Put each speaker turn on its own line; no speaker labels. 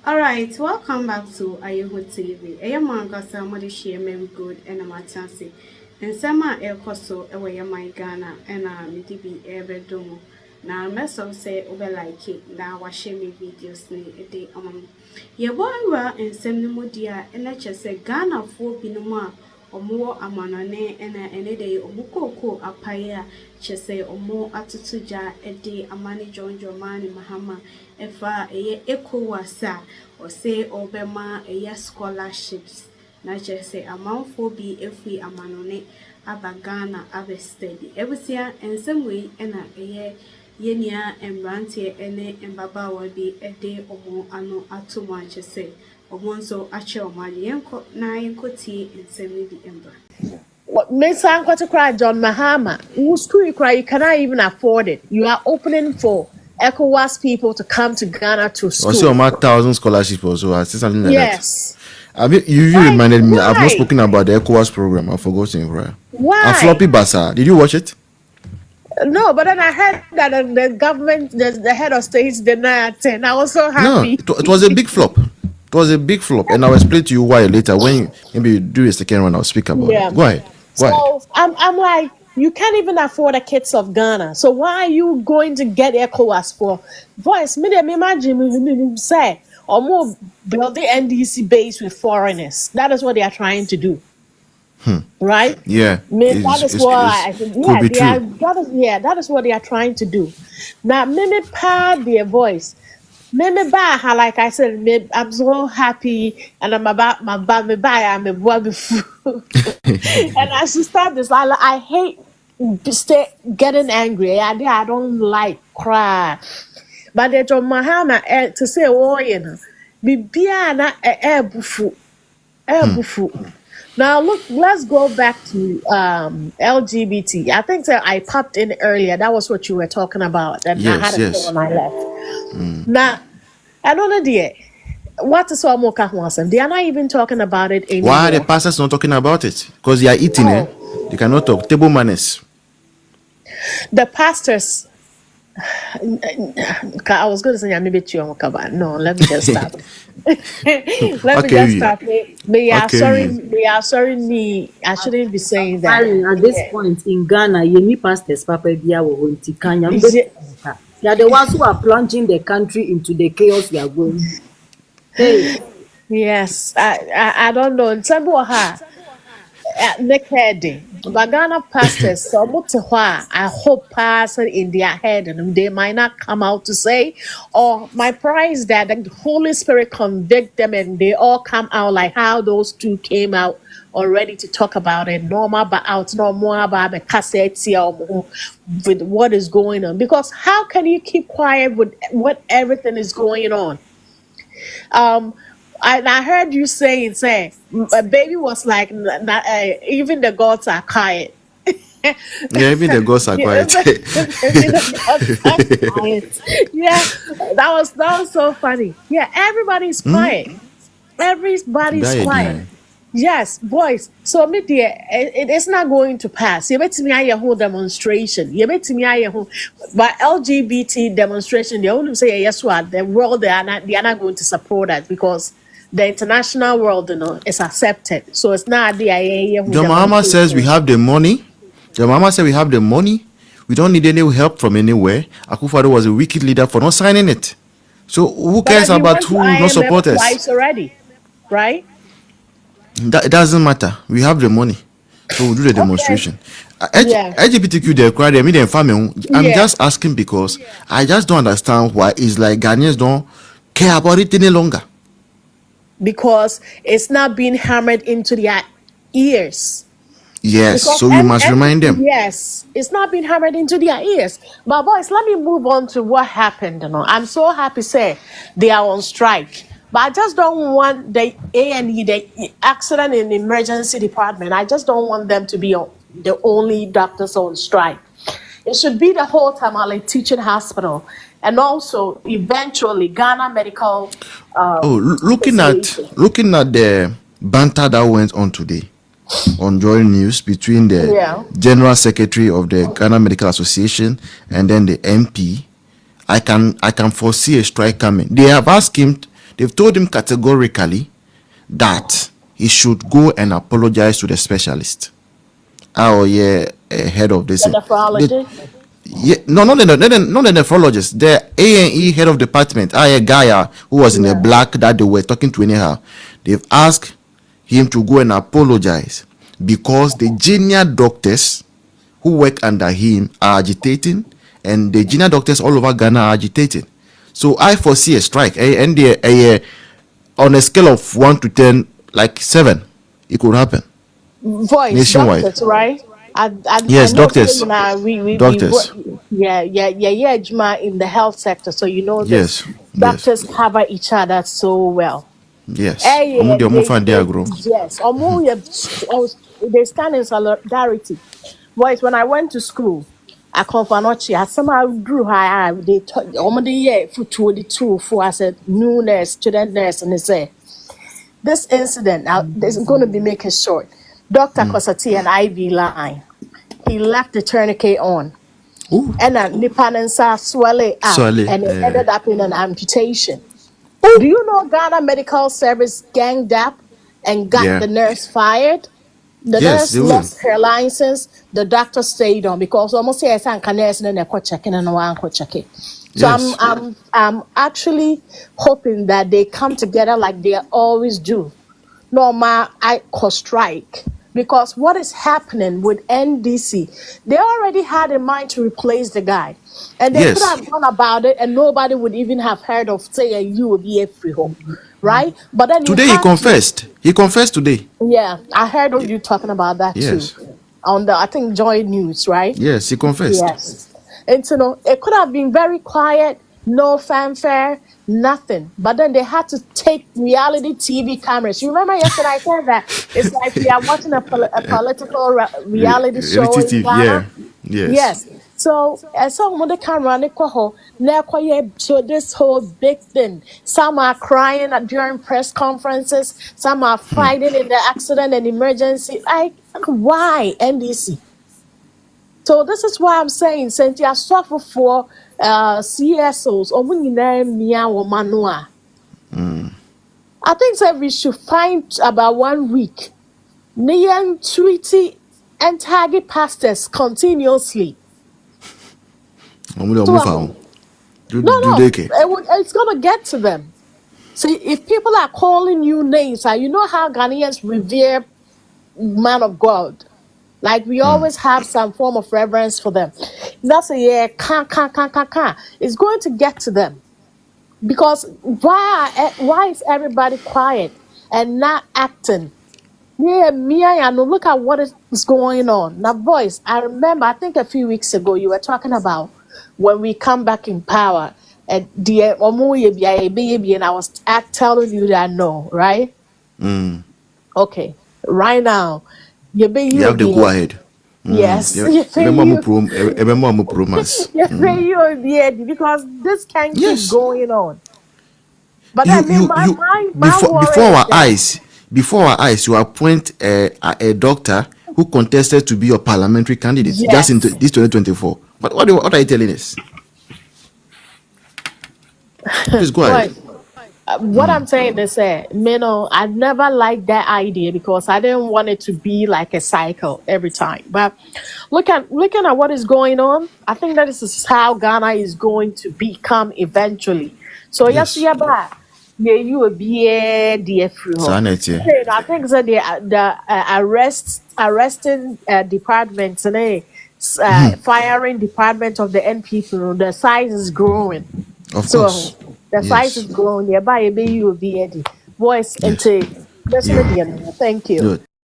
All right, welcome back to Ayeho TV. Eya mangasa mode share very good and amatansi. Nsema ekoso ewe ya my Ghana ena midi bi ebedomo. Na meso say obe like it na wa share me videos ni ede Ye boywa nsem ni modia ena chese Ghana fo binom a omo amanone ena ene de omukoko apaya chese omo atutuja ede amani jonjo mani mahama efa eye ECOWAS or say obema eye scholarships na chese amanfo bi efi amanone abagana abe steady ebusia ensem we ena eye yenia embrante ene embabawa bi ede omo ano atomo chese omonso ache omali yenko na yenko tie ensem di embra.
What makes to cry, John Mahama? Who school you cry? You cannot even afford it. You are opening for ECOWAS people to come to Ghana to school.
Also, about 1,000 scholarships also. I see something like
yes.
that. I mean, you reminded me.
Why?
I've not spoken about the ECOWAS program. I've forgotten. Right?
Why?
A floppy basa. Did you watch it?
No, but then I heard that the government, the head of states denied it, and I was so happy.
No, it was a big flop. It was a big flop, and I'll explain to you why later. When maybe you do a second one, I'll speak about it. Go ahead.
So I'm like, you can't even afford the kids of Ghana. So why are you going to get ECOWAS for? Voice, me imagine say, or more build the NDC base with foreigners. That is what they are trying to do. Right?
Yeah.
That is what they are trying to do. Now, me pad their voice. Me like I said, I'm so happy, and I'm about my bad, I'm a boy before. And I should start this. I hate getting angry. I don't like cry. But they told Mahama to say, oh, you know, be na bufu. Now look, let's go back to LGBT. I think that I popped in earlier. That was what you were talking about. And I had a call when I left. Now, I don't know, dear. What is what more they are not even talking about it anymore.
Why are the pastors not talking about it? Because they are eating it. They cannot talk. Table manners.
The pastors. I was going to say maybe no, let me just stop. Let me just stop. We are sorry. Me, I shouldn't be saying that.
At this point in Ghana, you need pastors, Papa Bia, they are the ones who are plunging the country into the chaos we are going. Hey.
Yes, I don't know. But Ghana pastors, so I hope pastor in their head and they might not come out to say, or my prayer is that the Holy Spirit convict them and they all come out like how those two came out already to talk about it. No more about the cassette with what is going on. Because how can you keep quiet with what everything is going on? I heard you say, a baby was like, even the gods are quiet.
Yeah, even the gods are quiet.
Yeah, that was so funny. Yeah, everybody's quiet. Everybody's quiet. Yes, boys. So me dear, it's not going to pass. You bet me I whole demonstration. You bet me I but LGBT demonstration. They only say yes, what the world they are not going to support that because the international world, is accepted. So it's not the
John Mahama says we have the money. John Mahama said we have the money. We don't need any help from anywhere. Akufo-Addo was a wicked leader for not signing it. So who cares about who will not support us?
Twice already, right?
It doesn't matter. We have the money. So we'll do the demonstration. LGBTQ, they cry, they mean family. I'm just asking because I just don't understand why it's like Ghanaians don't care about it any longer.
Because it's not being hammered into their ears.
Yes, because so we must remind them.
Yes, it's not being hammered into their ears. But boys, let me move on to what happened. I'm so happy say they are on strike. But I just don't want the A&E, the accident and emergency department. I just don't want them to be the only doctors on strike. It should be the whole Tamale Teaching Hospital. And also, eventually, Ghana Medical.
Looking at the banter that went on today on Joy News between the General Secretary of the Ghana Medical Association and then the MP, I can foresee a strike coming. They have asked him they've told him categorically that he should go and apologize to the specialist. Head of this.
Nephrology.
No, not the nephrologist. The A&E head of department, a guy who was in the black that they were talking to anyhow. They've asked him to go and apologize because the junior doctors who work under him are agitating, and the junior doctors all over Ghana are agitating. So I foresee a strike. And on a scale of 1 to 10, like 7, it could happen.
Voice
nationwide,
doctors, right?
Yes,
I know
doctors. Doctors.
Yeah, Juma in the health sector. So you know this.
Yes.
Doctors cover each other so well.
Yes.
Yes. They stand in solidarity. Boys, when I went to school, I come for Nochi. I somehow grew high. They taught the year for 22 for I said new nurse, student nurse, and they say this incident now is going to be making short. Dr. Kosati an IV line. He left the tourniquet on.
Ooh.
And then Nipanensa swell it up. And it ended up in an amputation.
Ooh.
Do you know Ghana Medical Service ganged up and got the nurse fired? The nurse lost her license. The doctor stayed on because almost here I can nurse and then checking and one checking. So I'm actually hoping that they come together like they always do. No, I could strike. Because what is happening with NDC, they already had in mind to replace the guy. And they could have gone about it and nobody would even have heard of, say, you will be a free home. Right? But then
today he confessed. He confessed today.
Yeah, I heard of you talking about that too. On the, I think, Joy News, right?
Yes, he confessed.
Yes. And so it could have been very quiet, no fanfare, nothing. But then they had to take reality TV cameras. You remember yesterday I said that it's like we are watching a political reality show in Ghana. Yes. So I saw when the camera so this whole big thing. Some are crying during press conferences. Some are fighting in the accident and emergency. Like, why NDC? So this is why I'm saying, since you are suffering for CSOs, I think that we should find about 1 week. Nian treaty and target pastors continuously. It's gonna get to them. See, if people are calling you names, you know how Ghanaians revere man of God. Like we always have some form of reverence for them. That's it's going to get to them. Because why is everybody quiet and not acting? Yeah, I know. Look at what is going on. Now, voice, I remember, I think a few weeks ago, you were talking about when we come back in power, and I was telling you that no, right? Okay, right now, you have
to go ahead.
Yes. Because this can't keep going on. But
before our eyes, you appoint a doctor who contested to be your parliamentary candidate just in this 2024. But what are you telling us? Please go ahead.
What I'm saying is that, I never liked that idea because I didn't want it to be like a cycle every time. But looking at what is going on, I think that this is how Ghana is going to become eventually. So yes, you will be a DF. I think that the arresting department and firing department of the NPP, the size is growing.
Of course.
The size is growing. You will be a voice and take. Thank you.
Good.